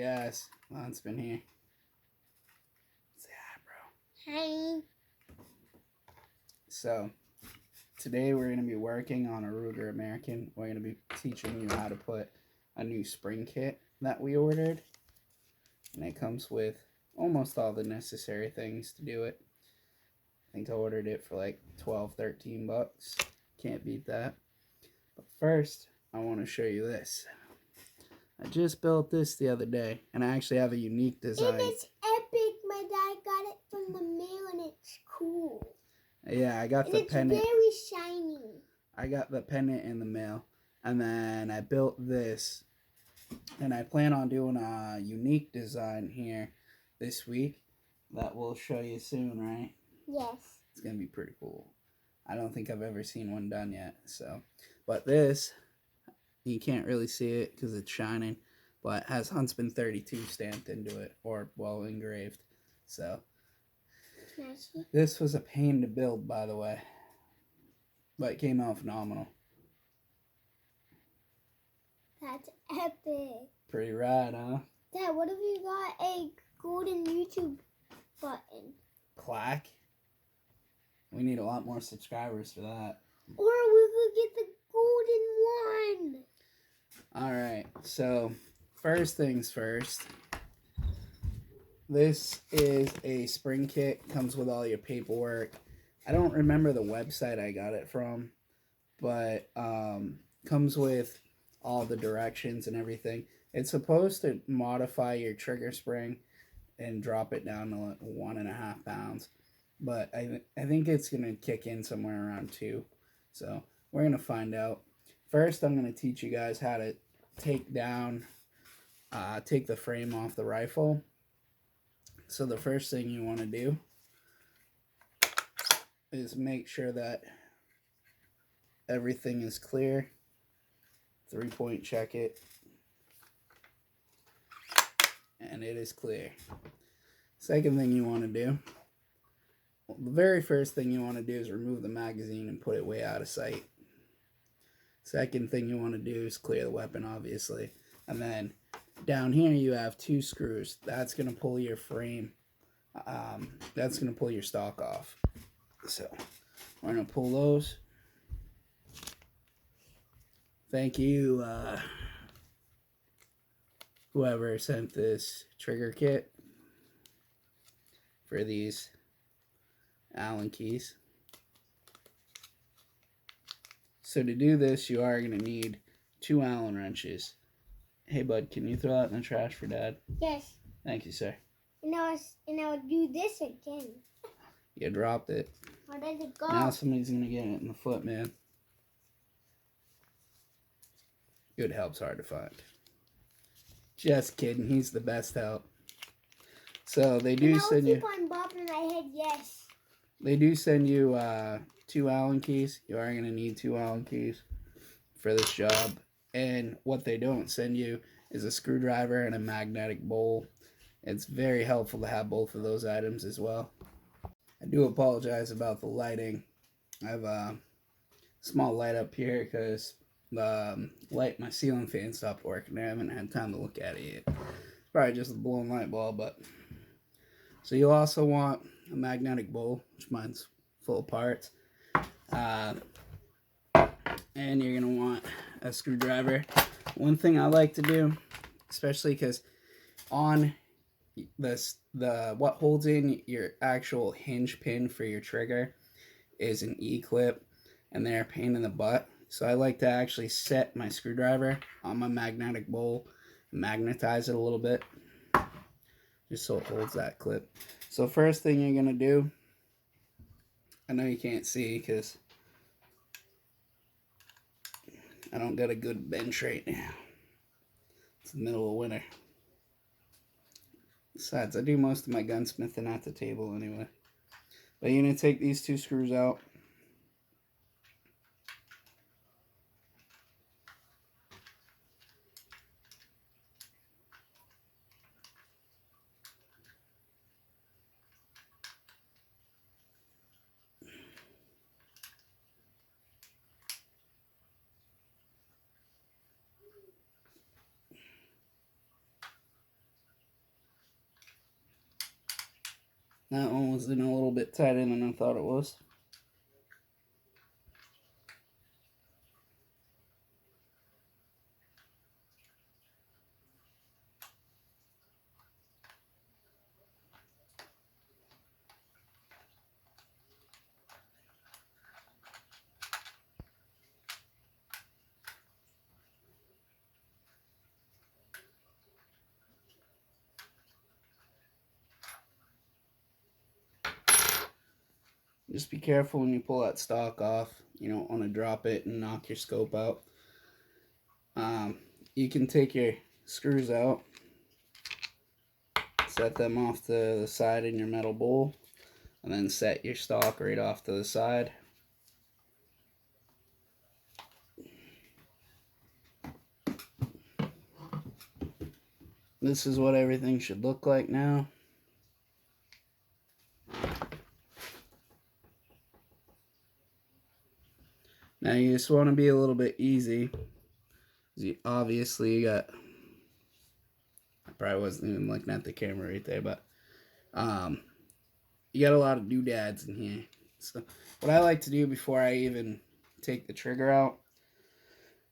Yes, Lon's been here. Say hi, bro. Hi. So, today we're going to be working on a Ruger American. We're going to be teaching you how to put a new spring kit that we ordered. And it comes with almost all the necessary things to do it. I think I ordered it for like 12, 13 bucks. Can't beat that. But first, I want to show you this. I just built this the other day, and I actually have a unique design. And it's epic. My dad got it from the mail, and it's cool. Yeah, I got the pendant. It's very shiny. I got the pendant in the mail, and then I built this, and I plan on doing a unique design here this week that we'll show you soon, right? Yes. It's gonna be pretty cool. I don't think I've ever seen one done yet. So, but this, you can't really see it because it's shining, but it has Huntsman 32 stamped into it, or well engraved. So this was a pain to build, by the way, but it came out phenomenal. That's epic. Pretty rad, huh? Dad, what if you got a golden YouTube button? Clack. We need a lot more subscribers for that. Or we could get the golden one. Alright, so first things first. This is a spring kit. Comes with all your paperwork. I don't remember the website I got it from, but comes with all the directions and everything. It's supposed to modify your trigger spring and drop it down to like 1.5 pounds. But I think it's going to kick in somewhere around 2. So we're going to find out. First, I'm going to teach you guys how to take the frame off the rifle. So the first thing you want to do is make sure that everything is clear. 3-point check it. And it is clear. Second thing you want to do, well, the very first thing you want to do is remove the magazine and put it way out of sight. Second thing you want to do is clear the weapon, obviously. And then down here you have 2 screws. That's going to pull your frame. That's going to pull your stock off. So we're going to pull those. Thank you, whoever sent this trigger kit for these Allen keys. So to do this, you are going to need 2 Allen wrenches. Hey, bud, can you throw that in the trash for Dad? Yes. Thank you, sir. And I'll do this again. You dropped it. Where did it go? Now somebody's going to get it in the foot, man. Good help's hard to find. Just kidding. He's the best help. So they do send you... keep on bopping my head, yes. They do send you 2 Allen keys. You are going to need 2 Allen keys for this job. And what they don't send you is a screwdriver and a magnetic bowl. It's very helpful to have both of those items as well. I do apologize about the lighting. I have a small light up here because the my ceiling fan stopped working. I haven't had time to look at it yet. Probably just a blown light bulb, but... So you'll also want a magnetic bowl, which mine's full of parts. And you're going to want a screwdriver. One thing I like to do, especially because on what holds in your actual hinge pin for your trigger is an E-clip, and they're a pain in the butt. So I like to actually set my screwdriver on my magnetic bowl, magnetize it a little bit, just so it holds that clip. So first thing you're going to do, I know you can't see because I don't got a good bench right now. It's the middle of winter. Besides, I do most of my gunsmithing at the table anyway. But you're going to take these 2 screws out. That one was in a little bit tighter than I thought it was. Just be careful when you pull that stock off. You don't want to drop it and knock your scope out. You can take your screws out, set them off to the side in your metal bowl, and then set your stock right off to the side. This is what everything should look like now. Now you just want to be a little bit easy. Obviously you got, I probably wasn't even looking at the camera right there, but you got a lot of doodads in here. So what I like to do before I even take the trigger out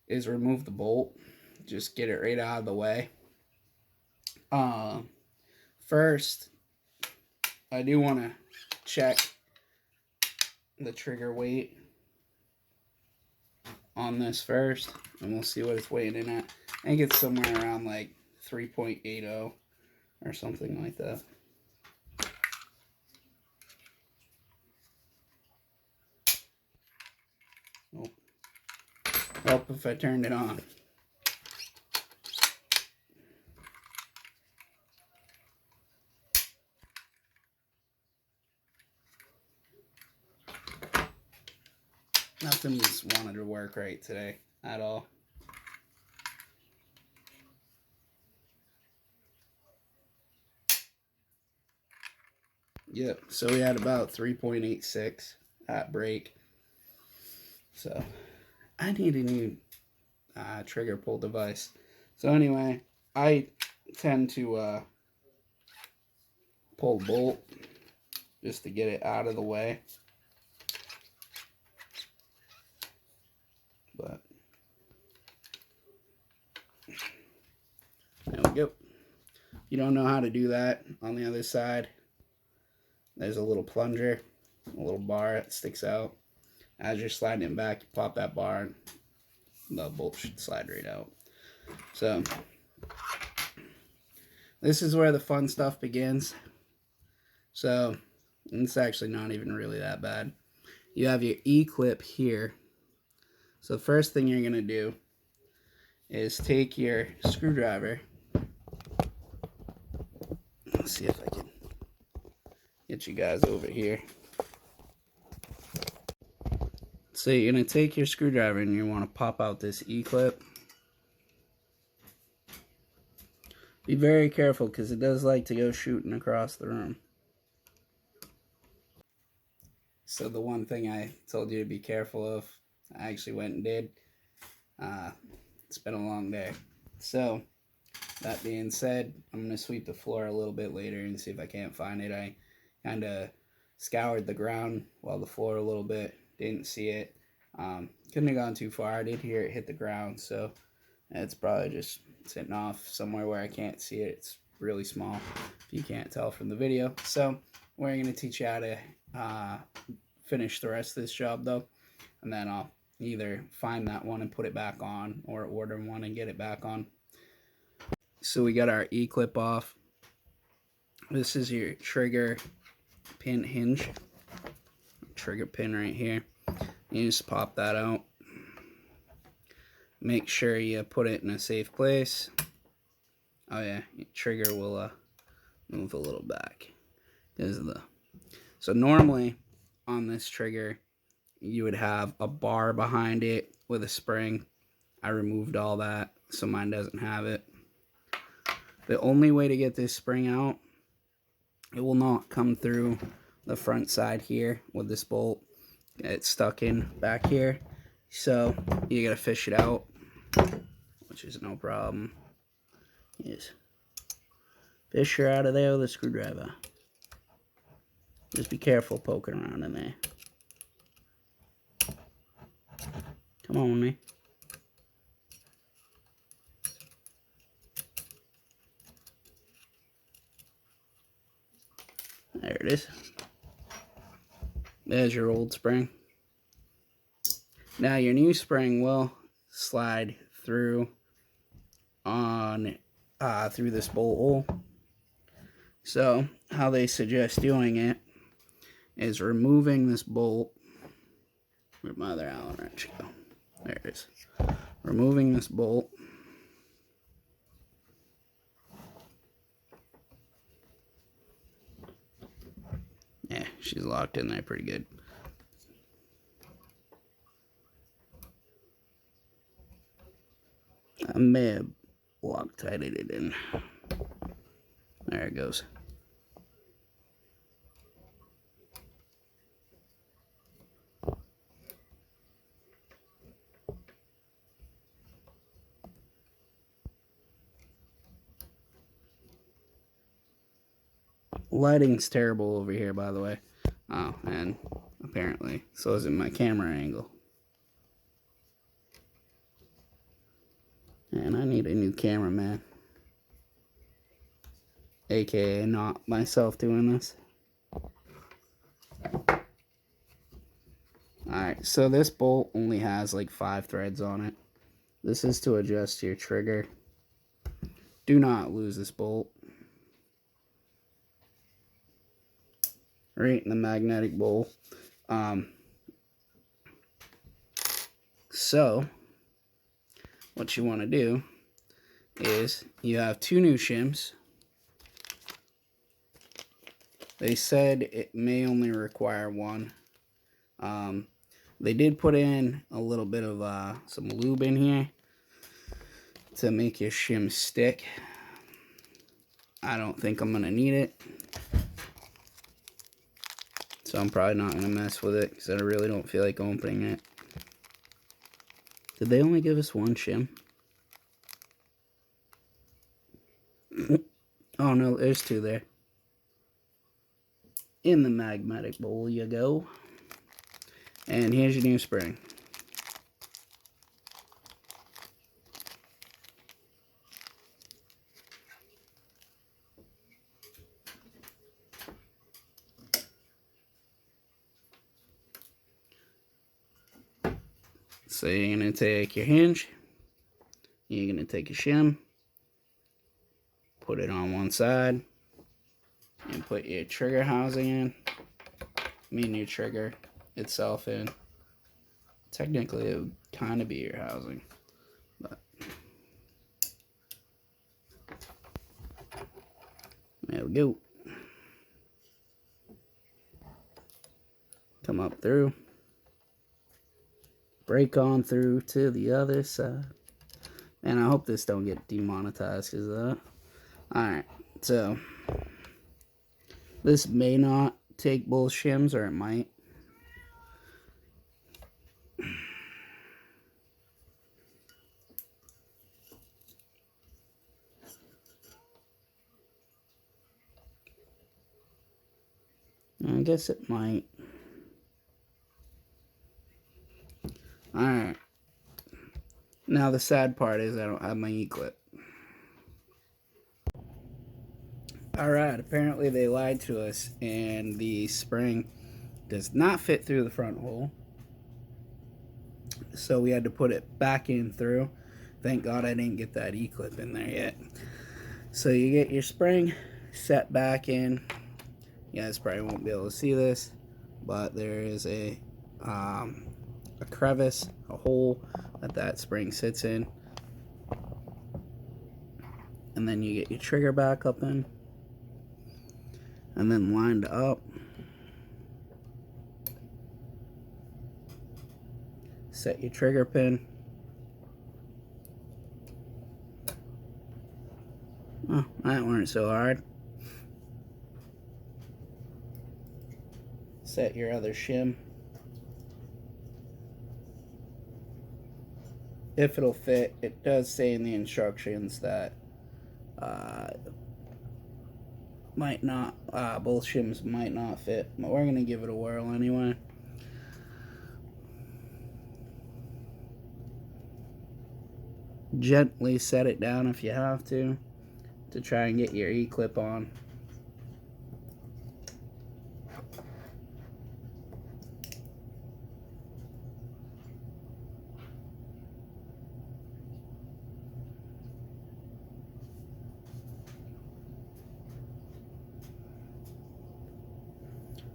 is remove the bolt. Just get it right out of the way. First, I do want to check the trigger weight on this first, and we'll see what it's weighing in at. I think it's somewhere around like 3.80 or something like that. Oh. Help if I turned it on. Nothing just wanted to work right today at all. Yep, so we had about 3.86 at break. So I need a new trigger pull device. So anyway, I tend to pull the bolt just to get it out of the way. But there we go. You don't know how to do that. On the other side, there's a little plunger, a little bar that sticks out. As you're sliding it back, you pop that bar and the bolt should slide right out. So this is where the fun stuff begins. So it's actually not even really that bad. You have your E-clip here. So the first thing you're going to do is take your screwdriver. Let's see if I can get you guys over here. So you're going to take your screwdriver and you want to pop out this E-clip. Be very careful because it does like to go shooting across the room. So the one thing I told you to be careful of, I actually went and did. It's been a long day. So that being said, I'm going to sweep the floor a little bit later and see if I can't find it. I kind of scoured the ground while the floor a little bit. Didn't see it. Couldn't have gone too far. I did hear it hit the ground, so it's probably just sitting off somewhere where I can't see it. It's really small, if you can't tell from the video. So we're going to teach you how to finish the rest of this job, though, and then I'll either find that one and put it back on or order one and get it back on. So we got our E-clip off. This is your trigger pin hinge. Trigger pin right here. You just pop that out. Make sure you put it in a safe place. Oh yeah, your trigger will move a little back. So normally on this trigger you would have a bar behind it with a spring. I removed all that so mine doesn't have it. The only way to get this spring out, it will not come through the front side here with this bolt. It's stuck in back here, so you gotta fish it out, which is no problem. Yes, fish her out of there with a screwdriver. Just be careful poking around in there. Come on, me. There it is. There's your old spring. Now your new spring will slide through on through this bolt hole. So how they suggest doing it is removing this bolt. Where'd my other Allen wrench go? There it is. Removing this bolt. Yeah, she's locked in there pretty good. I may have Loctited it in. There it goes. Lighting's terrible over here, by the way. Oh, and apparently so isn't my camera angle. And I need a new cameraman. AKA not myself doing this. Alright, so this bolt only has like 5 threads on it. This is to adjust your trigger. Do not lose this bolt. Right in the magnetic bowl. So, what you want to do is you have 2 new shims. They said it may only require 1. They did put in a little bit of some lube in here to make your shim stick. I don't think I'm going to need it. So I'm probably not going to mess with it because I really don't feel like opening it. Did they only give us 1 shim? Oh no, there's 2 there. In the magnetic bowl you go. And here's your new spring. So you're going to take your hinge, you're going to take a shim, put it on one side, and put your trigger housing in. Your trigger itself in. Technically it would kind of be your housing, but there we go. Come up through. Break on through to the other side. And I hope this don't get demonetized because of that. Alright, so this may not take both shims, or it might. I guess it might. Alright. Now the sad part is I don't have my E-clip. Alright, apparently they lied to us and the spring does not fit through the front hole. So we had to put it back in through. Thank God I didn't get that E-clip in there yet. So you get your spring set back in. You guys probably won't be able to see this, but there is a crevice, a hole that spring sits in. And then you get your trigger back up in. And then lined up. Set your trigger pin. Oh, that weren't so hard. Set your other shim. If it'll fit, it does say in the instructions that might not, both shims might not fit, but we're gonna give it a whirl anyway. Gently set it down if you have to try and get your E-clip on.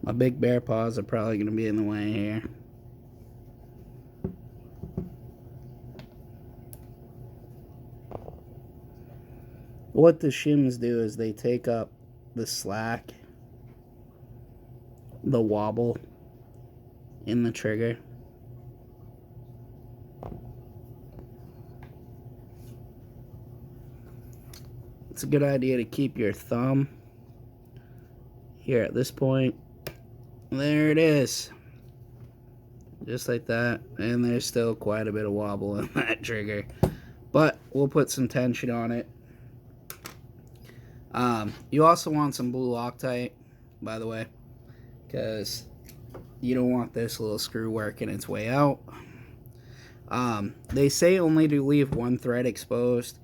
My big bear paws are probably going to be in the way here. What the shims do is they take up the slack, the wobble in the trigger. It's a good idea to keep your thumb here at this point. There it is. Just like that. And there's still quite a bit of wobble in that trigger. But we'll put some tension on it. You also want some blue Loctite, by the way, because you don't want this little screw working its way out. They say only to leave one thread exposed.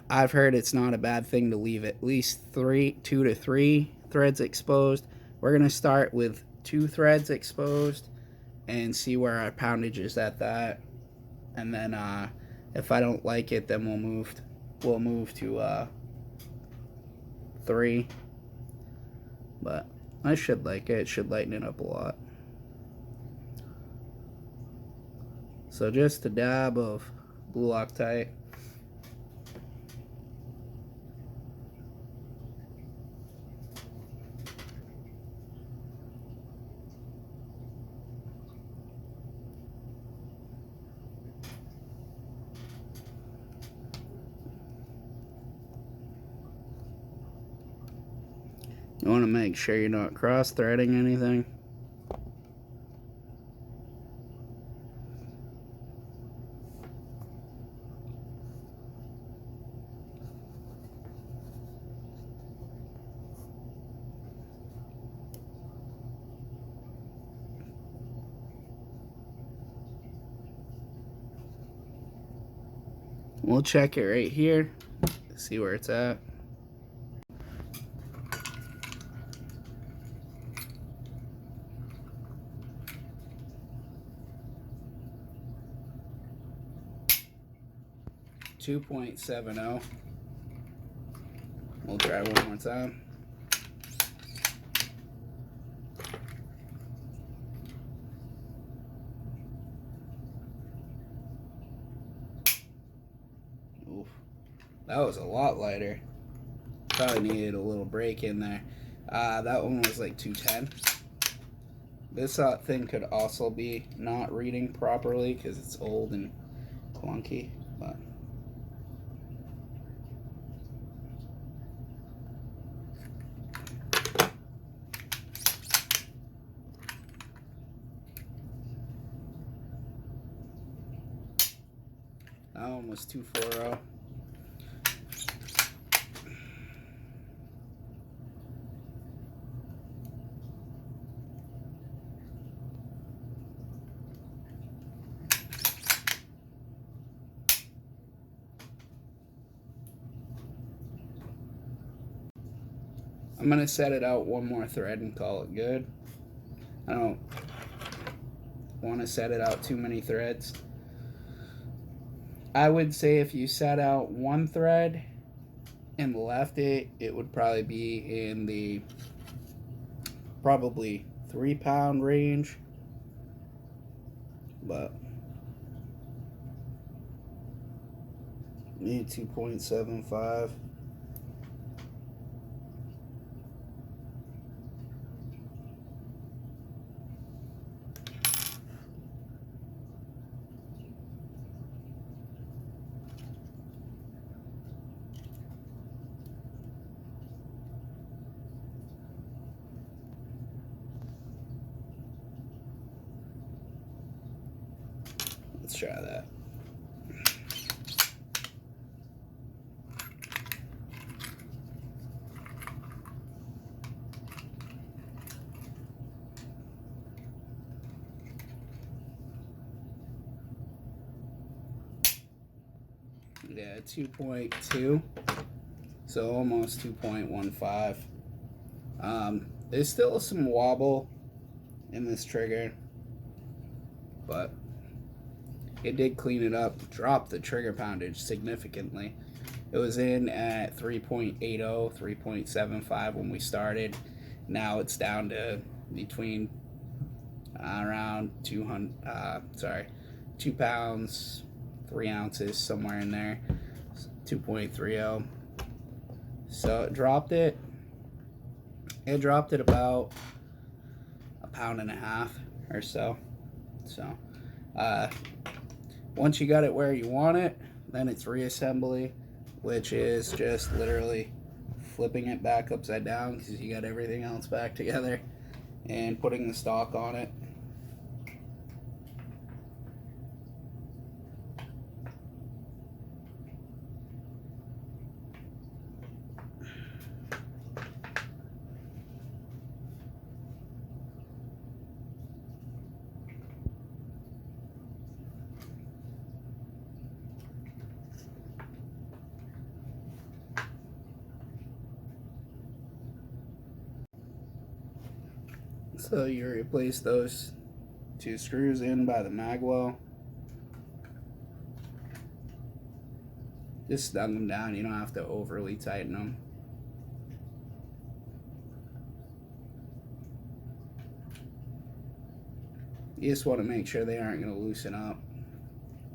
I've heard it's not a bad thing to leave at least 2 to 3 threads exposed. We're going to start with 2 threads exposed and see where our poundage is at that. And then if I don't like it, then we'll move to 3. But I should like it. It should lighten it up a lot. So just a dab of blue Loctite. You want to make sure you're not cross-threading anything. We'll check it right here, see where it's at. .70. We'll try one more time. Oof. That was a lot lighter. Probably needed a little break in there. That one was like 210. This thing could also be not reading properly because it's old and clunky, but that one was 240. I'm going to set it out one more thread and call it good. I don't want to set it out too many threads. I would say if you set out one thread and left it, it would probably be in the probably 3-pound range. But maybe 2.75. Let's try that. Yeah, 2.2. So almost 2.15. There's still some wobble in this trigger, but it did clean it up, dropped the trigger poundage significantly. It was in at 3.80, 3.75 when we started. Now it's down to between around 2 pounds, 3 ounces, somewhere in there, 2.30. So it dropped it. It dropped it about a pound and a half or so. So, once you got it where you want it, then it's reassembly, which is just literally flipping it back upside down because you got everything else back together and putting the stock on it. So you replace those 2 screws in by the magwell. Just snug them down. You don't have to overly tighten them. You just want to make sure they aren't going to loosen up.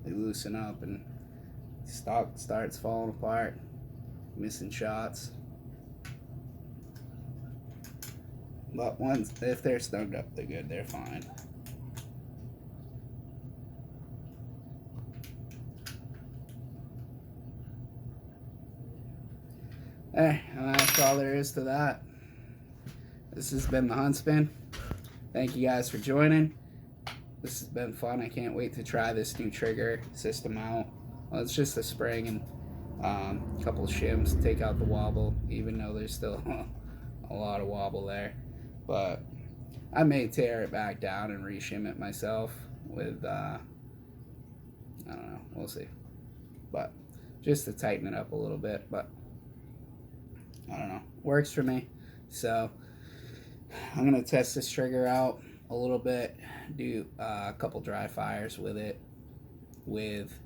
They loosen up and stock starts falling apart, missing shots. But if they're snugged up, they're good. They're fine. And that's all there is to that. This has been the Huntsman. Thank you guys for joining. This has been fun. I can't wait to try this new trigger system out. Well, it's just a spring and a couple of shims to take out the wobble, even though there's still a lot of wobble there. But I may tear it back down and reshim it myself with, I don't know, we'll see. But just to tighten it up a little bit, but I don't know, works for me. So I'm going to test this trigger out a little bit, do a couple dry fires with it, with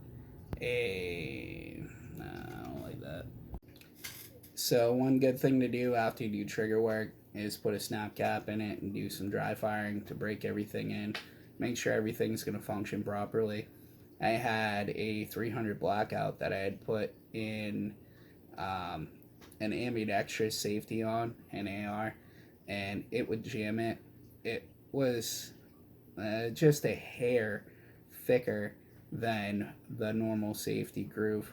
a, I don't like that. So one good thing to do after you do trigger work is put a snap cap in it and do some dry firing to break everything in. Make sure everything's going to function properly. I had a 300 blackout that I had put in an ambidextrous safety on an AR, and it would jam it. It was just a hair thicker than the normal safety groove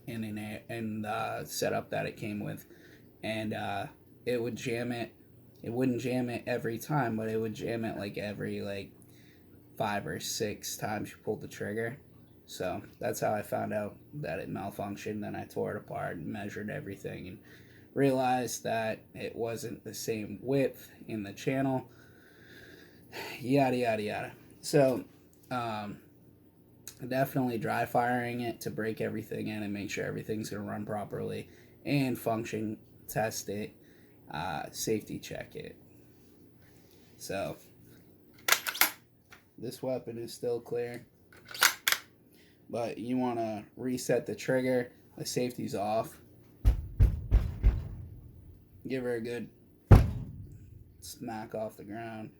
in the setup that it came with, and it would jam it. It wouldn't jam it every time, but it would jam it like every 5 or 6 times you pulled the trigger. So that's how I found out that it malfunctioned. Then I tore it apart and measured everything and realized that it wasn't the same width in the channel. Yada yada yada. So definitely dry firing it to break everything in and make sure everything's going to run properly and function. Test it, safety check it. So this weapon is still clear, but you want to reset the trigger. The safety's off. Give her a good smack off the ground.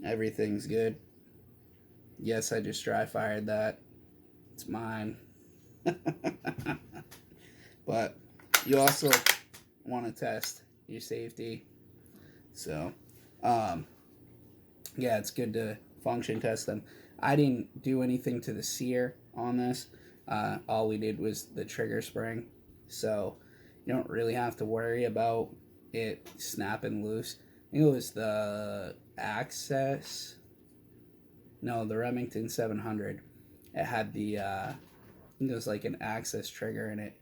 Everything's good. Yes, I just dry fired that. It's mine. But you also want to test your safety. So, yeah, it's good to function test them. I didn't do anything to the sear on this. All we did was the trigger spring. So you don't really have to worry about it snapping loose. I think it was the Access. No, the Remington 700. It had the, I think it was like an Access trigger in it.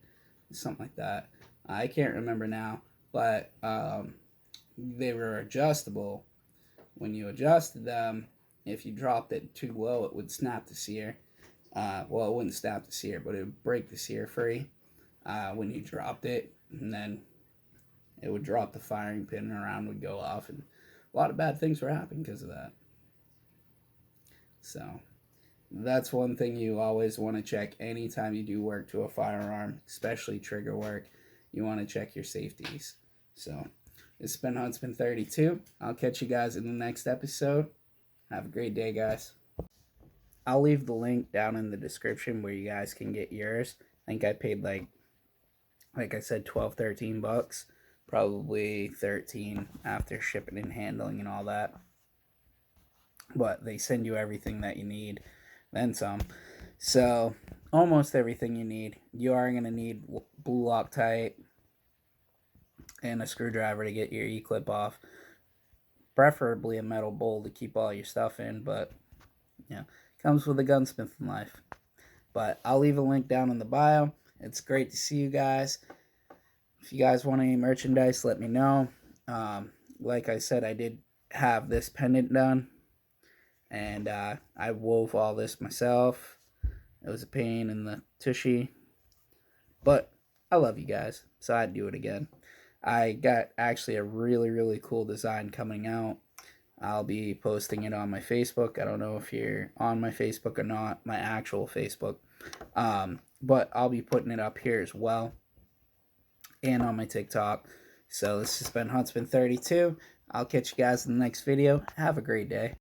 Something like that. I can't remember now. But they were adjustable. When you adjusted them, if you dropped it too low, it would snap the sear. Well, it wouldn't snap the sear, but it would break the sear free when you dropped it, and then it would drop the firing pin, and the round would go off, and a lot of bad things were happening because of that. So that's one thing you always want to check anytime you do work to a firearm, especially trigger work. You want to check your safeties. So it's been Huntsman 32. I'll catch you guys in the next episode. Have a great day, guys. I'll leave the link down in the description where you guys can get yours. I think I paid like I said, 12, 13 bucks. Probably 13 after shipping and handling and all that. But they send you everything that you need, then some. So almost everything you need. You are going to need blue Loctite and a screwdriver to get your E-clip off. Preferably a metal bowl to keep all your stuff in, but yeah, comes with a gunsmith in life. But I'll leave a link down in the bio. It's great to see you guys. If you guys want any merchandise, let me know. Like I said, I did have this pendant done, and I wove all this myself. It was a pain in the tushy, but I love you guys, so I'd do it again. I got actually a really, really cool design coming out. I'll be posting it on my Facebook. I don't know if you're on my Facebook or not, my actual Facebook. But I'll be putting it up here as well, and on my TikTok. So this has been Huntsman 32. I'll catch you guys in the next video. Have a great day.